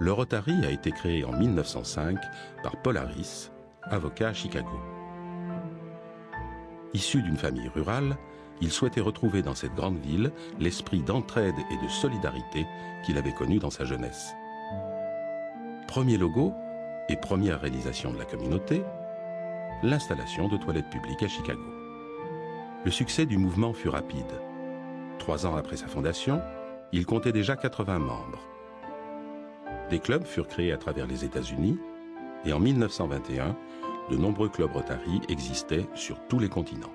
Le Rotary a été créé en 1905 par Paul Harris, avocat à Chicago. Issu d'une famille rurale, il souhaitait retrouver dans cette grande ville l'esprit d'entraide et de solidarité qu'il avait connu dans sa jeunesse. Premier logo et première réalisation de la communauté, l'installation de toilettes publiques à Chicago. Le succès du mouvement fut rapide. 3 ans après sa fondation, il comptait déjà 80 membres. Des clubs furent créés à travers les États-Unis et en 1921, de nombreux clubs Rotary existaient sur tous les continents.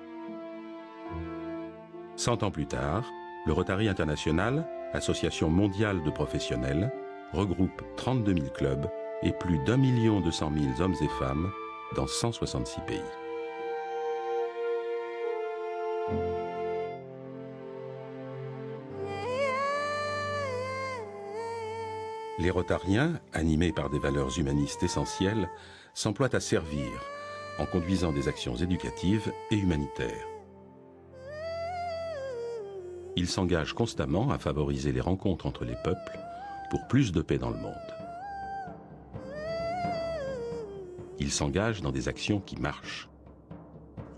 100 ans plus tard, le Rotary International, association mondiale de professionnels, regroupe 32 000 clubs et plus d'1 200 000 hommes et femmes dans 166 pays. Les Rotariens, animés par des valeurs humanistes essentielles, s'emploient à servir en conduisant des actions éducatives et humanitaires. Ils s'engagent constamment à favoriser les rencontres entre les peuples pour plus de paix dans le monde. Ils s'engagent dans des actions qui marchent.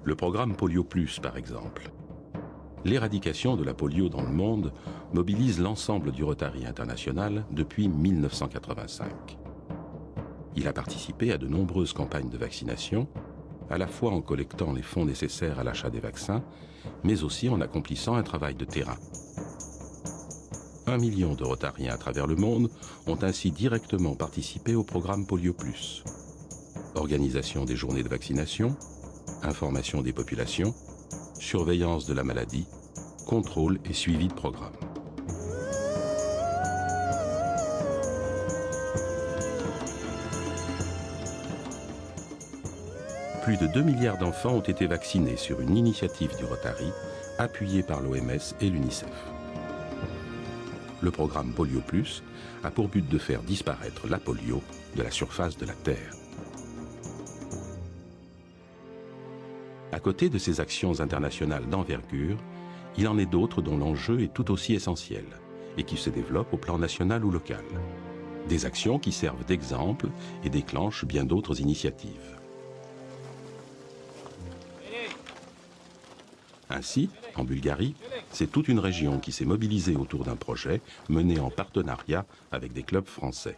Le programme Polio Plus, par exemple. L'éradication de la polio dans le monde mobilise l'ensemble du Rotary International depuis 1985. Il a participé à de nombreuses campagnes de vaccination, à la fois en collectant les fonds nécessaires à l'achat des vaccins, mais aussi en accomplissant un travail de terrain. 1 million de Rotariens à travers le monde ont ainsi directement participé au programme Polio Plus. Organisation des journées de vaccination, information des populations, surveillance de la maladie, contrôle et suivi de programme. Plus de 2 milliards d'enfants ont été vaccinés sur une initiative du Rotary, appuyée par l'OMS et l'UNICEF. Le programme Polio Plus a pour but de faire disparaître la polio de la surface de la Terre. À côté de ces actions internationales d'envergure, il en est d'autres dont l'enjeu est tout aussi essentiel et qui se développent au plan national ou local. Des actions qui servent d'exemple et déclenchent bien d'autres initiatives. Ainsi, en Bulgarie, c'est toute une région qui s'est mobilisée autour d'un projet mené en partenariat avec des clubs français.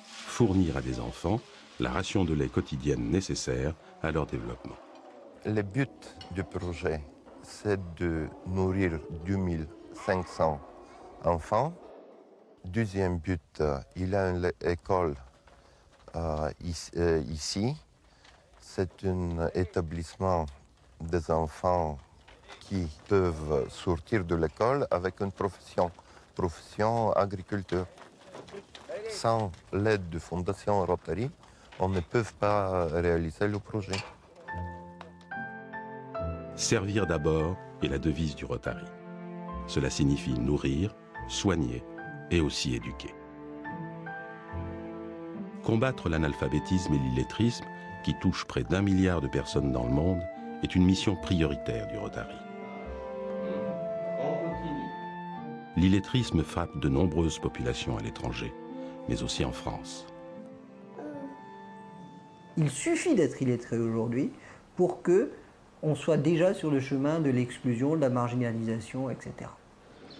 Fournir à des enfants la ration de lait quotidienne nécessaire à leur développement. Le but du projet, c'est de nourrir 2500 enfants. Deuxième but, il y a une école ici. C'est un établissement des enfants qui peuvent sortir de l'école avec une profession agriculteur. Sans l'aide de Fondation Rotary, on ne peut pas réaliser le projet. Servir d'abord est la devise du Rotary. Cela signifie nourrir, soigner et aussi éduquer. Combattre l'analphabétisme et l'illettrisme, qui touchent près d'1 milliard de personnes dans le monde, est une mission prioritaire du Rotary. L'illettrisme frappe de nombreuses populations à l'étranger, mais aussi en France. Il suffit d'être illettré aujourd'hui pour qu'on soit déjà sur le chemin de l'exclusion, de la marginalisation, etc.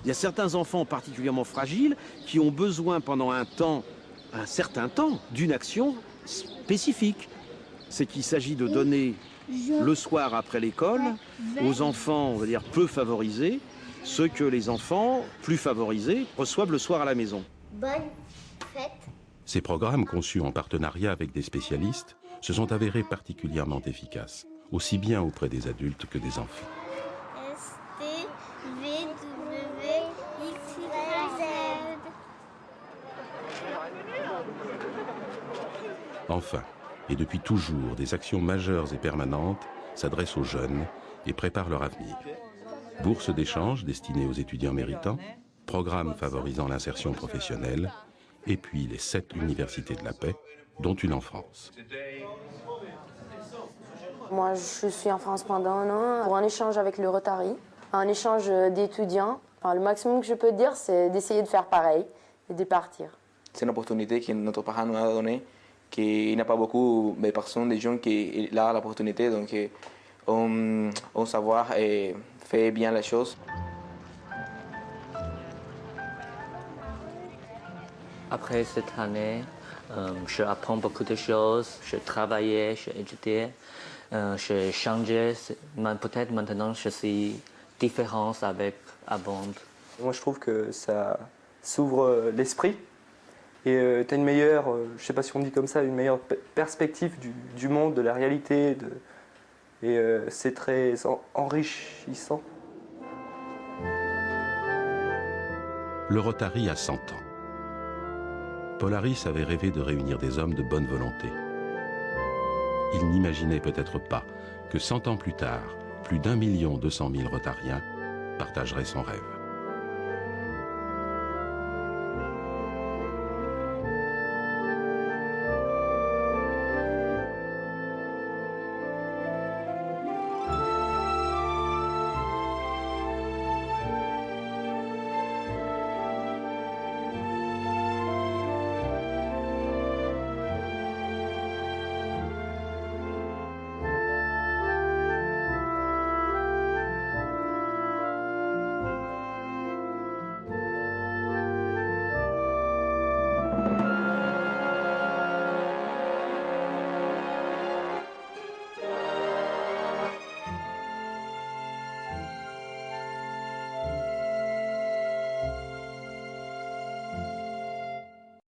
Il y a certains enfants particulièrement fragiles qui ont besoin pendant un certain temps, d'une action spécifique. C'est qu'il s'agit de donner le soir après l'école aux enfants, on va dire, peu favorisés, ce que les enfants plus favorisés reçoivent le soir à la maison. Bonne fête. Ces programmes conçus en partenariat avec des spécialistes se sont avérés particulièrement efficaces, aussi bien auprès des adultes que des enfants. Enfin, et depuis toujours, des actions majeures et permanentes s'adressent aux jeunes et préparent leur avenir. Bourses d'échange destinées aux étudiants méritants, programmes favorisant l'insertion professionnelle, et puis les 7 universités de la paix, dont une en France. Moi, je suis en France pendant 1 an pour un échange avec le Rotary, un échange d'étudiants. Enfin, le maximum que je peux dire, c'est d'essayer de faire pareil et de partir. C'est une opportunité que notre parent nous a donnée, qu'il n'y a pas beaucoup de personnes, des gens qui ont l'opportunité, donc on savoir et fait bien les choses. Après cette année, je apprends beaucoup de choses, je travaillais, j'ai étudié, j'ai changé. Peut-être maintenant je suis différent avec avant. Moi je trouve que ça s'ouvre l'esprit et tu as une meilleure, je sais pas si on dit comme ça, une meilleure perspective du monde, de la réalité, et c'est très enrichissant. Le Rotary a 100 ans. Polaris avait rêvé de réunir des hommes de bonne volonté. Il n'imaginait peut-être pas que 100 ans plus tard, plus d'1 200 000 Rotariens partageraient son rêve.